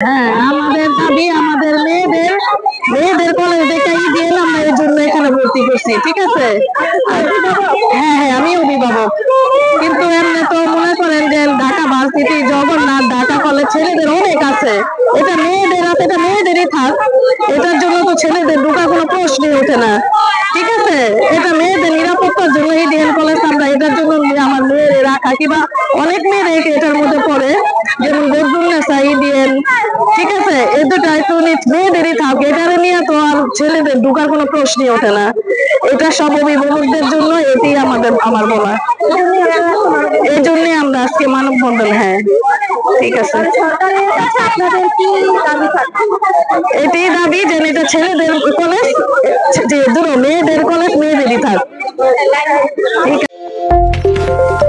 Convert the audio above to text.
হ্যাঁ, আমাদের দাবি আমাদের মেয়েদের মেয়েদের কলেজ থেকে ইডিএল আমরা এর জন্য এখানে ভর্তি করছি, ঠিক আছে। হ্যাঁ হ্যাঁ, আমি অভিভাবক, কিন্তু এমনি তো মনে করেন যে ঢাকা ভার্সিটি, জগন্নাথ, ঢাকা কলেজ ছেলেদের অনেক আছে, এটা মেয়েদের আছে, এটা মেয়েদেরই থাক, এটার জন্য তো ছেলেদের ঢোকার কোনো প্রশ্নই ওঠে না, ঠিক আছে। এটা মেয়েদের নিরাপত্তার জন্য ইডিএল কলেজ আমরা এটার জন্য আমার মেয়েদের রাখা, কিংবা অনেক মেয়েদের এটার মধ্যে পড়ে, যেমন বদরুন্নেসা, ইডিএল, ঠিক আছে, এই দুটাই তো মেয়েদেরই থাক, এটারে নিয়ে তো আর ছেলেদের ঢোকার কোনো প্রশ্নই ওঠে না। এটা সব অভিভাবকদের জন্য, এটি আমার বলা, এই জন্য আমরা আজকে মানববন্ধন। হ্যাঁ, ঠিক আছে, এটি দাবি যে এটা ছেলেদের কলেজ, যে দুটো মেয়েদের কলেজ মেয়েদেরই থাক, ঠিক আছে।